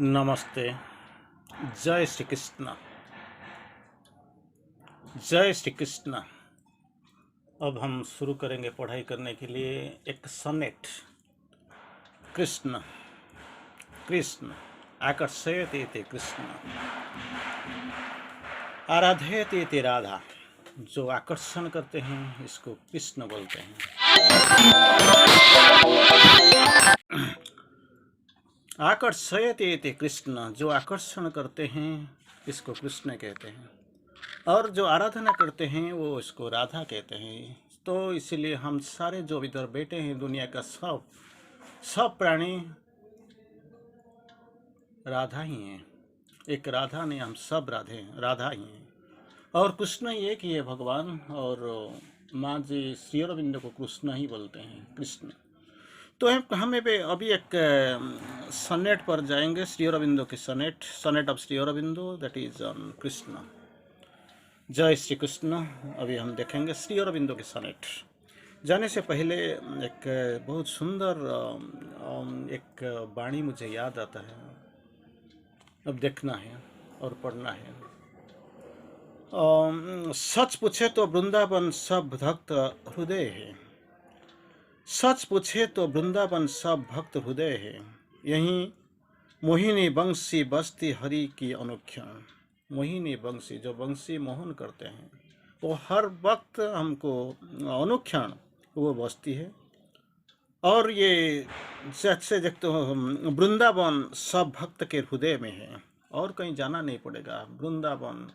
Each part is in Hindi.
नमस्ते। जय श्री कृष्ण। जय श्री कृष्ण। अब हम शुरू करेंगे पढ़ाई करने के लिए एक सनेट। कृष्ण कृष्ण आकर्षयते इति कृष्ण, आराधयते इति राधा। जो आकर्षण करते हैं इसको कृष्ण बोलते हैं। आकर्षयते इति कृष्ण, जो आकर्षण करते हैं इसको कृष्ण कहते हैं, और जो आराधना करते हैं वो इसको राधा कहते हैं। तो इसीलिए हम सारे जो इधर बैठे हैं दुनिया का सब प्राणी राधा ही हैं। एक राधा ने हम सब राधा ही हैं, और कृष्ण ही एक ही है भगवान। और माँ जी श्री अरविंद को कृष्ण ही बोलते हैं, कृष्ण। तो हमें अभी एक सनेट पर जाएंगे, श्री अरविंदो की sonnet of Shri Aurobindo, that is on Krishna. जय श्री कृष्ण। अभी हम देखेंगे श्री अरविंदो की सनेट। जाने से पहले एक बहुत सुंदर एक वाणी मुझे याद आता है, अब देखना है और पढ़ना है। सच पूछे तो वृंदावन सब भक्त हृदय है, सच पूछे तो वृंदावन सब भक्त हृदय है, यहीं मोहिनी बंसी बस्ती हरि की अनुक्षण। मोहिनी बंसी, जो बंसी मोहन करते हैं वो हर वक्त हमको अनुक्षण वो बसती है। और ये जैसे देखते हो वृंदावन सब भक्त के हृदय में है, और कहीं जाना नहीं पड़ेगा। वृंदावन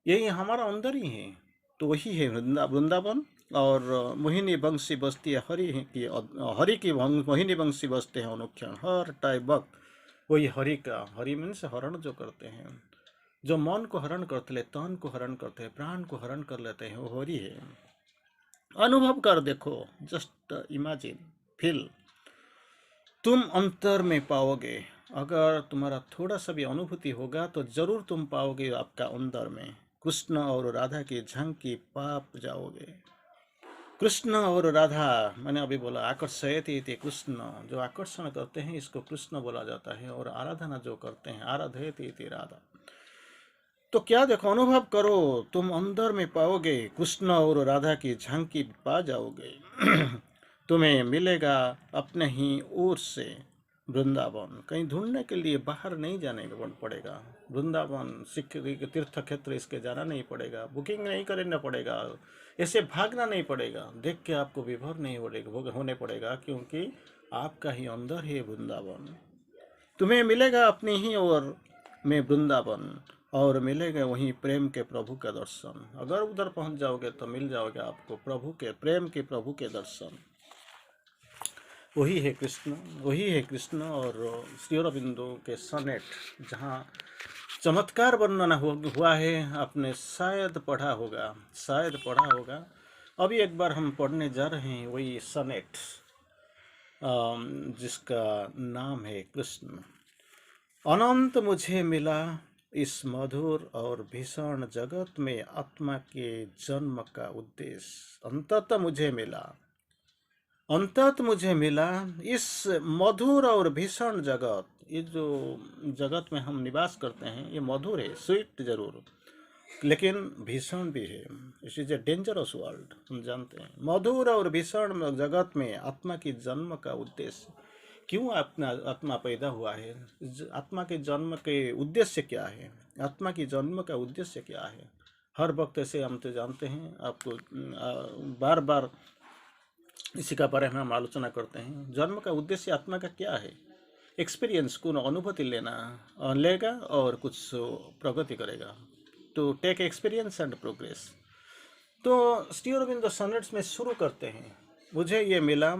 यही हमारा अंदर ही है, तो वही है वृंदावन। और मोहिनी बंसी बसती है हरि की मोहिनी बंसी बसते हैं अनुक्षण, हर टाइम वक्त वही हरि का। हरि मीन्स हरण जो करते हैं, जो मन को हरण करते हैं, तन को हरण करते हैं, प्राण को हरण कर लेते हैं, वो हरि है। अनुभव कर देखो, जस्ट इमेजिन, फील। तुम अंतर में पाओगे, अगर तुम्हारा थोड़ा सा भी अनुभूति होगा तो जरूर तुम पाओगे आपका अंदर में कृष्ण और राधा की झांकी पाप जाओगे। कृष्ण और राधा, मैंने अभी बोला आकर्षयते इति कृष्ण, जो आकर्षण करते हैं इसको कृष्ण बोला जाता है, और आराधना जो करते हैं आराधयते इति राधा। तो क्या देखो, अनुभव करो, तुम अंदर में पाओगे कृष्ण और राधा की झांकी पा जाओगे। तुम्हें मिलेगा अपने ही ओर से वृंदावन, कहीं ढूंढने के लिए बाहर नहीं जाने पड़ेगा। वृंदावन तीर्थ क्षेत्र, इसके जाना नहीं पड़ेगा, बुकिंग नहीं करना पड़ेगा, ऐसे भागना नहीं पड़ेगा, देख के आपको विभोर नहीं होने पड़ेगा, क्योंकि आपका ही अंदर है वृंदावन। तुम्हें मिलेगा अपनी ही ओर में वृंदावन, और मिलेगा वहीं प्रेम के प्रभु का दर्शन। अगर उधर पहुंच जाओगे तो मिल जाओगे आपको प्रभु के प्रेम के प्रभु के दर्शन। वही है कृष्ण, वही है कृष्ण। और श्री अरविंदो के सनेट जहाँ चमत्कार वर्णन हुआ है, आपने शायद पढ़ा होगा। अभी एक बार हम पढ़ने जा रहे हैं वही सनेट, जिसका नाम है कृष्ण। अनंत मुझे मिला इस मधुर और भीषण जगत में आत्मा के जन्म का उद्देश्य। अंतत मुझे मिला इस मधुर और भीषण जगत। ये जो जगत में हम निवास करते हैं ये मधुर है, स्वीट जरूर, लेकिन भीषण भी है। It is a dangerous world, हम जानते हैं। मधुर और भीषण जगत में आत्मा की जन्म का उद्देश्य, क्यों आत्मा पैदा हुआ है, आत्मा के जन्म के उद्देश्य क्या है, आत्मा की जन्म का उद्देश्य क्या है। हर वक्त ऐसे हम तो जानते हैं, आपको बार बार इसी का बारे में हम आलोचना करते हैं। जन्म का उद्देश्य आत्मा का क्या है? एक्सपीरियंस को अनुभूति लेगा और कुछ प्रगति करेगा, to take experience and progress. तो श्री अरविंदो सनेट्स में शुरू करते हैं, मुझे ये मिला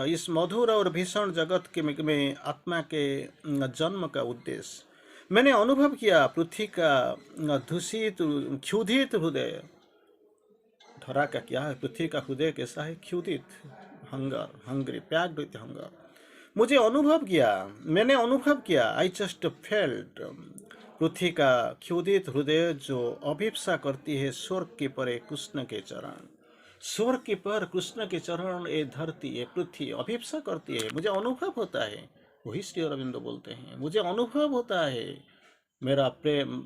इस मधुर और भीषण जगत के में आत्मा के जन्म का उद्देश्य। मैंने अनुभव किया पृथ्वी का दूषित क्षुधित हृदय। धरा का क्या है, पृथ्वी का हृदय कैसा है, क्षुधित, हंग्री, पैक्ड विथ हंगर। मैंने अनुभव किया, आई जस्ट फेल्ट, पृथ्वी का क्षुधित हृदय जो अभिप्सा करती है स्वर्ग के परे कृष्ण के चरण। स्वर्ग के पर कृष्ण के चरण, ये धरती, ये पृथ्वी अभिप्सा करती है, मुझे अनुभव होता है। वही श्री अरविंदो बोलते हैं। मुझे अनुभव होता है मेरा प्रेम,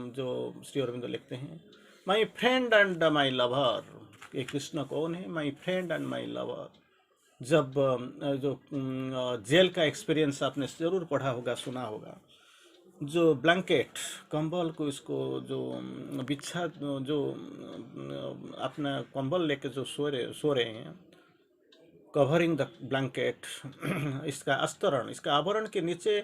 जो श्री अरविंदो लिखते हैं, my friend and my lover. ये कृष्ण कौन है? My friend and my lover. जब जेल का एक्सपीरियंस आपने ज़रूर पढ़ा होगा, सुना होगा। जो ब्लैंकेट, कंबल को इसको जो बिछा, जो अपना कंबल लेके जो सो रहे हैं, कवरिंग द ब्लैंकेट, इसका अस्तरण, इसका आवरण के नीचे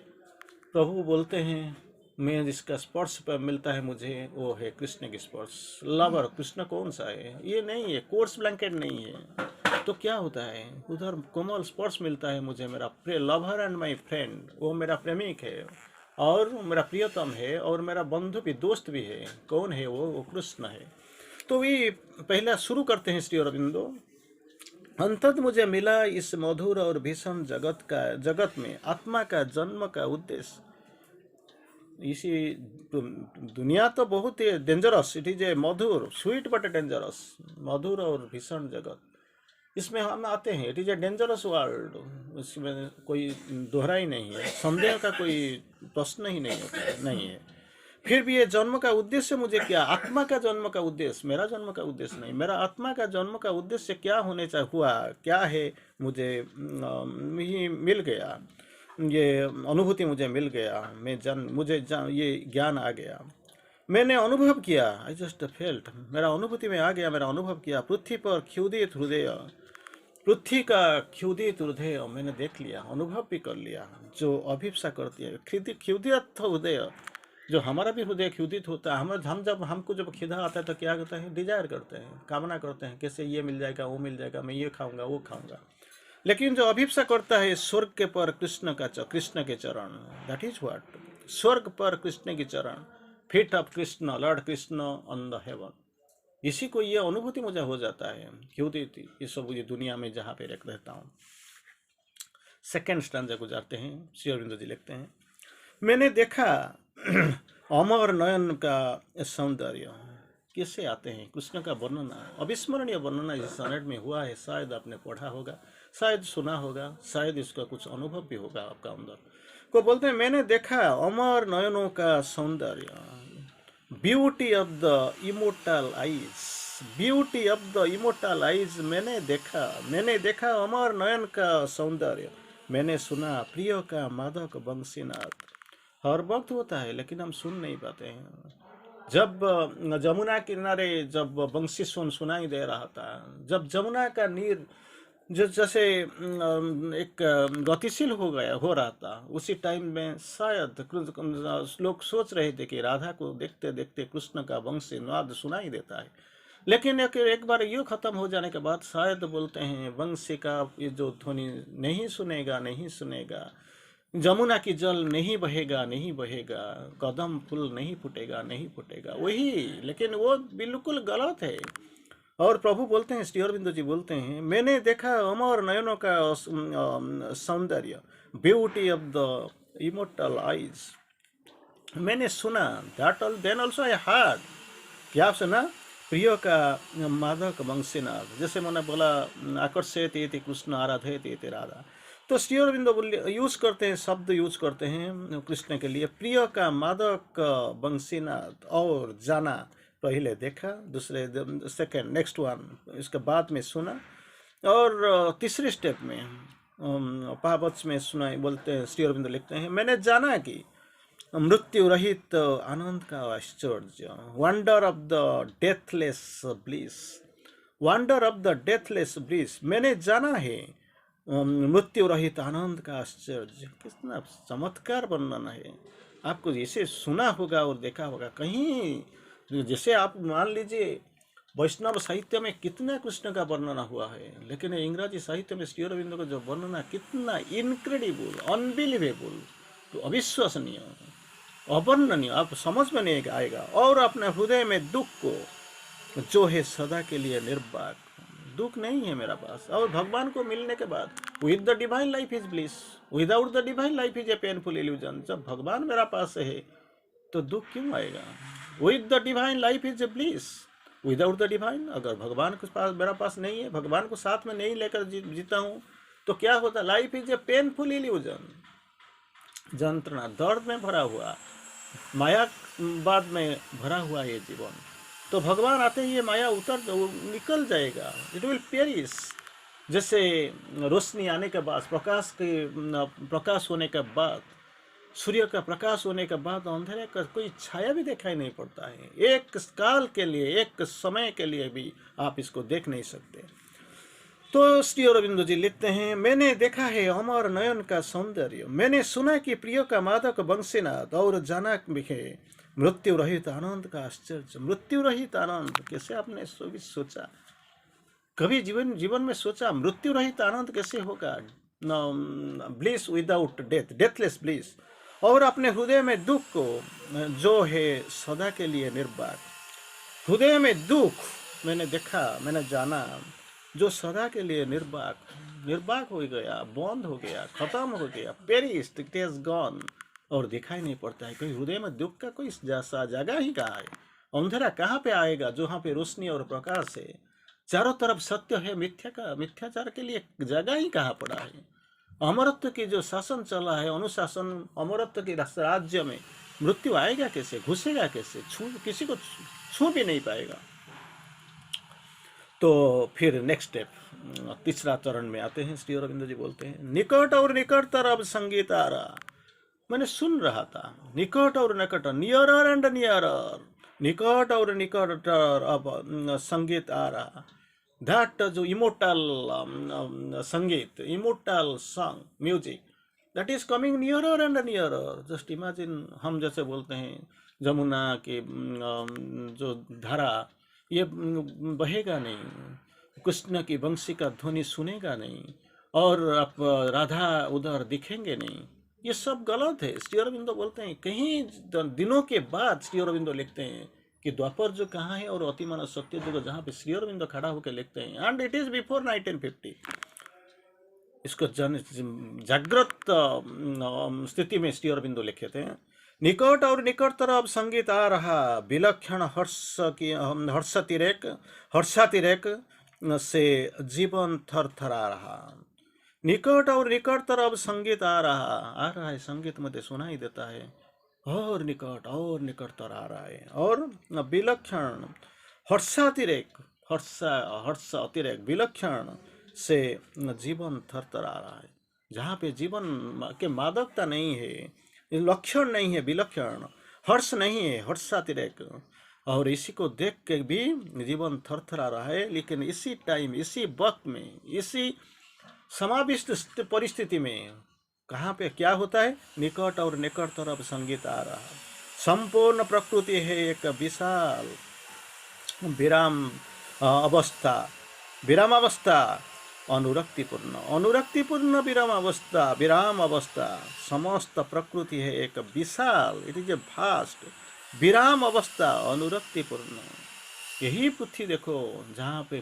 प्रभु बोलते हैं, मैं जिसका स्पर्श पर मिलता है मुझे, वो है कृष्ण की स्पर्श। लवर, कृष्ण कौन सा है? ये नहीं है, कोर्स ब्लैंकेट नहीं है। तो क्या होता है? उधर कोमल स्पर्श मिलता है मुझे, मेरा लवर एंड माई फ्रेंड, वो मेरा प्रेमिक है और मेरा प्रियतम है और मेरा बंधु भी, दोस्त भी है। कौन है वो कृष्ण है। तो ये पहला शुरू करते हैं श्री अरविंदो, अंतत मुझे मिला इस मधुर और भीषण जगत में आत्मा का जन्म का उद्देश्य। इसी दुनिया तो बहुत ही डेंजरस, इट इज ए मधुर, स्वीट बट डेंजरस, मधुर और भीषण जगत, इसमें हम आते हैं। It is a dangerous world, इसमें कोई दोहरा ही नहीं है, संदेह का कोई प्रश्न ही नहीं होता है, नहीं है। फिर भी ये जन्म का उद्देश्य मुझे क्या? आत्मा का जन्म का उद्देश्य, मेरा जन्म का उद्देश्य नहीं, मेरा आत्मा का जन्म का उद्देश्य क्या होने चाहिए, हुआ क्या है, मुझे मिल गया, ये अनुभूति मुझे मिल गया, ये ज्ञान आ गया, मैंने अनुभव किया। आई जस्ट फेल्ट, मेरा अनुभूति में आ गया, मेरा अनुभव किया। पृथ्वी पर क्षुधित हृदय, पृथ्वी का क्षुधित हृदय मैंने देख लिया, अनुभव भी कर लिया। जो अभिप्सा करती है, क्षुधित हृदय, जो हमारा भी हृदय क्षुधित होता है। हमको जब खिदा आता है तो क्या करता है? डिजायर करते हैं, कामना करते हैं, कैसे ये मिल जाएगा, वो मिल जाएगा, मैं ये खाऊंगा, वो खाऊंगा। लेकिन जो अभिप्सा करता है स्वर्ग के पर कृष्ण के चरण, दैट इज व्हाट, स्वर्ग पर कृष्ण के चरण, feet of Krishna, Lord Krishna on the haven. इसी को ये अनुभूति मुझे हो जाता है, क्यों देती ये सब, ये दुनिया में जहाँ पे रहता हूँ। सेकेंड स्टैंजा गुजारते हैं, श्री अरविंद जी लिखते हैं, मैंने देखा अमर नयन का सौंदर्य। कैसे आते हैं कृष्ण का वर्णना, अविस्मरणीय वर्णना इस सनेट में हुआ है। शायद आपने पढ़ा होगा, शायद सुना होगा, शायद इसका कुछ अनुभव भी होगा आपका अंदर। को बोलते हैं, मैंने देखा अमर नयनों का सौंदर्य, beauty of the immortal eyes, beauty of the immortal eyes. मैंने देखा अमर नयन का सौंदर्य, मैंने सुना प्रिय का मादक बंसीनाद। हर वक्त होता है लेकिन हम सुन नहीं पाते हैं। जब जमुना किनारे जब बंसी सुनाई दे रहा था, जब जमुना का नीर जैसे एक गतिशील हो रहा था, उसी टाइम में शायद लोग सोच रहे थे कि राधा को देखते देखते कृष्ण का बंसी नाद सुनाई देता है। लेकिन एक बार ये खत्म हो जाने के बाद शायद बोलते हैं बंसी का ये जो ध्वनि नहीं सुनेगा, जमुना की जल नहीं बहेगा, कदम फूल नहीं फूटेगा वही। लेकिन वो बिल्कुल गलत है। और प्रभु बोलते हैं, श्री अरविंदो जी बोलते हैं, मैंने देखा अमर नयनों का सौंदर्य, beauty of the immortal eyes. मैंने सुना, that all then also I heard, क्या सुना? प्रिय का मादक बंसीनाद। जैसे मैंने बोला, आकर्षित इति कृष्ण आराधयत इति राधा। तो श्री अरविंदो यूज करते हैं, शब्द यूज करते हैं कृष्ण के लिए, प्रिय का मादक बंसीनाद। और जाना, पहले देखा, दूसरे सेकंड, नेक्स्ट वन, इसके बाद में सुना, और तीसरे स्टेप में पावच में सुना। बोलते हैं, श्री अरविंदो लिखते हैं, मैंने जाना कि मृत्यु रहित आनंद का आश्चर्य, wonder of the deathless bliss, wonder of the deathless bliss. मैंने जाना है मृत्यु रहित आनंद का आश्चर्य। कितना चमत्कार वर्णन है। आपको जैसे सुना होगा और देखा होगा कहीं, जैसे आप मान लीजिए वैष्णव साहित्य में कितना कृष्ण का वर्णना हुआ है, लेकिन इंग्रजी साहित्य में श्री अरविंद का जो वर्णना, कितना इनक्रेडिबल, अनबिलीवेबल, तो अविश्वसनीय, अवर्णनीय, आप समझ में नहीं आएगा। और अपने हृदय में दुख को जो है सदा के लिए निर्वाक, दुख नहीं है मेरा पास। और भगवान को मिलने के बाद, with the divine life is bliss, without the divine life is a painful illusion. जब भगवान मेरा पास है तो दुख क्यों आएगा? With the divine life is a bliss, without the divine, अगर भगवान के पास मेरा पास नहीं है, भगवान को साथ में नहीं लेकर जीता हूँ, तो क्या होता? Life is a painful illusion. यंत्रणा, दर्द में भरा हुआ, मायावाद में भरा हुआ ये जीवन। तो भगवान आते ही ये माया निकल जाएगा, इट विल पेरिस। जैसे रोशनी आने के बाद, प्रकाश होने के बाद, सूर्य का प्रकाश होने के बाद अंधेरे का कोई छाया भी दिखाई नहीं पड़ता है। एक काल के लिए, एक समय के लिए भी आप इसको देख नहीं सकते। तो श्री अरविंदो जी लिखते हैं, मैंने देखा है अमर नयन का सौंदर्य, मैंने सुना कि प्रिय का मादक बंशीनाद, और जाना है मृत्यु रहित आनंद का आश्चर्य। मृत्यु रहित आनंद कैसे आपने सोचा? कभी जीवन में सोचा मृत्यु रहित आनंद कैसे होगा? Bliss without death, deathless bliss. और अपने हृदय में दुख को, जो है सदा के लिए निर्वाक, हृदय में दुख मैंने देखा, मैंने जाना, जो सदा के लिए निर्वाक हो गया, बंद हो गया, खत्म हो गया, पेरिस्ड, इट हैज गॉन, और दिखाई नहीं पड़ता है। कोई हृदय में दुख का कोई जैसा जगह ही कहाँ है? अंधेरा कहाँ पे आएगा जहाँ पे रोशनी और प्रकाश है? चारों तरफ सत्य है, मिथ्याचार के लिए जगह ही कहाँ पड़ा है? अमरत्व की जो शासन चला है, अनुशासन, अमरत्व के राज्य में मृत्यु आएगा कैसे, घुसेगा कैसे? किसी को छू भी नहीं पाएगा। तो फिर नेक्स्ट स्टेप, तीसरा चरण में आते हैं। श्री अरविंद जी बोलते हैं, निकट और निकटतर अब संगीत आ रहा। मैंने सुन रहा था, निकट और निकट, नियरर एंड नियरर, निकट और निकटतर अब संगीत आ रहा। दैट जो इमोर्टल संगीत, immortal song, music, that is coming nearer and nearer. Just imagine, हम जैसे बोलते हैं जमुना के जो धारा, ये बहेगा नहीं, कृष्ण की बंसी का ध्वनि सुनेगा नहीं, और आप राधा उधर दिखेंगे नहीं। ये सब गलत है। श्री अरविंदो बोलते हैं, कहीं दिनों के बाद श्री अरविंदो लिखते हैं कि द्वापर जो कहाँ है और अतिमानव सत्य जो जहाँ पे श्री अरविंदो खड़ा होकर लिखते हैं, एंड इट इज बिफोर 1950। इसको जागृत स्थिति में श्री अरविंदो लिखे थे। निकट और निकटतर अब संगीत आ रहा, विलक्षण हर्षातिरेक से जीवन थरथरा रहा। निकट और निकटतर अब संगीत आ रहा है, संगीत मुझे सुनाई देता है, और निकटतर आ रहा है। और विलक्षण हर्ष अतिरेक, विलक्षण से जीवन थरथरा रहा है। जहाँ पे जीवन के मादकता नहीं है, लक्षण नहीं है, विलक्षण हर्ष नहीं है, हर्षातिरेक, और इसी को देख के भी जीवन थरथरा रहा है। लेकिन इसी टाइम, इसी वक्त में, इसी समाविष्ट परिस्थिति में कहाँ पे क्या होता है? निकट और निकट तरफ संगीत आ रहा। संपूर्ण प्रकृति है एक विशाल विराम अवस्था, अनुरक्तिपूर्ण विराम अवस्था। समस्त प्रकृति है एक विशाल, इट इज ए भास्ट विराम अवस्था, अनुरक्तिपूर्ण। यही पृथ्वी देखो, जहाँ पे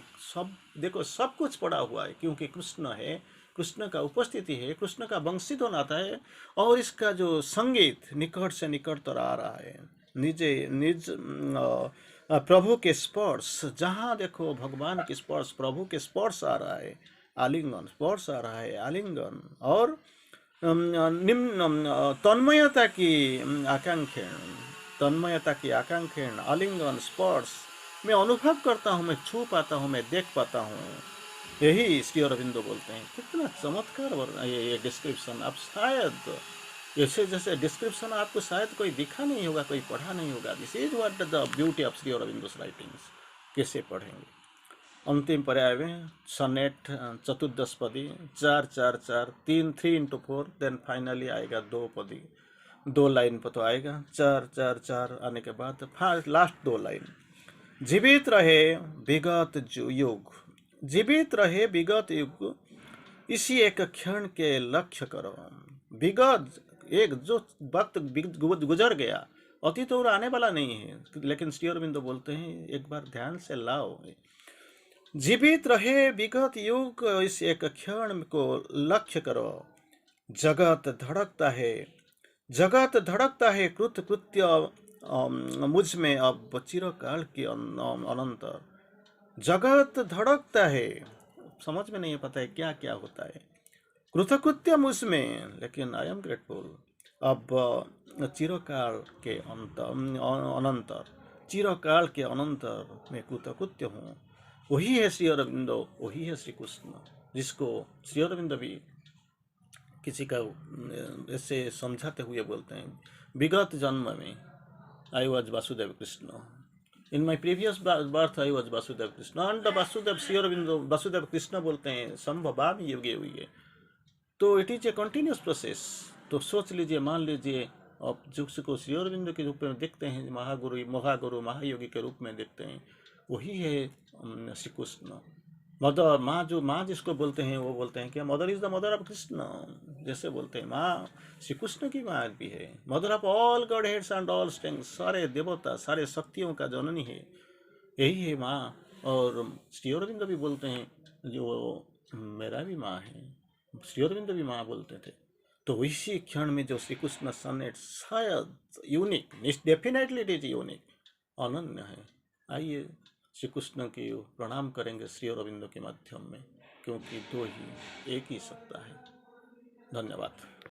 सब कुछ पड़ा हुआ है, क्योंकि कृष्ण है, कृष्ण का उपस्थिति है, कृष्ण का वंशीध्वन आता है, और इसका जो संगीत निकट से निकटतर आ रहा है। निज प्रभु के स्पर्श, जहाँ देखो भगवान के स्पर्श, प्रभु के स्पर्श आ रहा है, आलिंगन, स्पर्श आ रहा है, आलिंगन, और निम्न तन्मयता की आकांक्षण, आलिंगन, स्पर्श मैं अनुभव करता हूँ, मैं छू पाता हूँ, मैं देख पाता हूँ। यही श्री अरविंदो बोलते हैं। कितना चमत्कार ये डिस्क्रिप्शन। आप शायद ऐसे जैसे डिस्क्रिप्शन आपको शायद कोई दिखा नहीं होगा, कोई पढ़ा नहीं होगा। This is what the beauty of Shri Aurobindo's writings. कैसे पढ़ेंगे? अंतिम पर्याय में सनेट चतुर्दशपदी, 4-4-4, 3-3 into 4, देन फाइनली आएगा 2 पदी, 2 लाइन पर तो आएगा 4-4-4 आने के बाद लास्ट 2 लाइन। जीवित रहे विगत युग, जीवित रहे विगत युग, इसी एक क्षण के लक्ष्य करो। विगत एक जो वक्त गुजर गया, अतीत और आने वाला नहीं है, लेकिन श्री अरविंदो बोलते हैं एक बार ध्यान से लाओ। जीवित रहे विगत युग, इस एक क्षण को लक्ष्य करो। जगत धड़कता है कृत्य मुझ में अब चिरकाल की अनंतर। जगत धड़कता है, समझ में नहीं पता है क्या क्या होता है। कृतकृत्य मुझ में, लेकिन आई एम ग्रेटफुल। अब चिरकाल के अनंतर, चिरकाल के अनंतर मैं कृतकृत्य हूँ। वही है श्री अरविंदो, वही है श्री कृष्ण, जिसको श्री अरविंद भी किसी का ऐसे समझाते हुए बोलते हैं, विगत जन्म में I was Vasudev Krishna, in my previous birth I was Vasudev Krishna and Vasudev Shri Aurobindo Vasudev Krishna बोलते हैं संभवामि युगे युगे। तो it is a continuous process. तो सोच लीजिए, मान लीजिए आप जिसको श्री अरविंद के रूप में देखते हैं, महागुरु महायोगी के रूप में देखते हैं, वही है श्री कृष्ण। मदर, माँ, जो माँ जिसको बोलते हैं वो बोलते हैं कि mother is the mother of Krishna. जैसे बोलते हैं माँ श्री कृष्ण की माँ भी है, mother of all God heads and all strengths, सारे देवता सारे शक्तियों का जननी है, यही है माँ। और श्री अरविंद भी बोलते हैं जो मेरा भी माँ है, श्री अरविंद भी माँ बोलते थे। तो इसी क्षण में जो श्री कृष्ण सनेट शायद unique, definitely it is unique, अनन्य है। आइए श्री कृष्ण की प्रणाम करेंगे श्री अरविंद के माध्यम में, क्योंकि दो ही एक ही सत्ता है। धन्यवाद।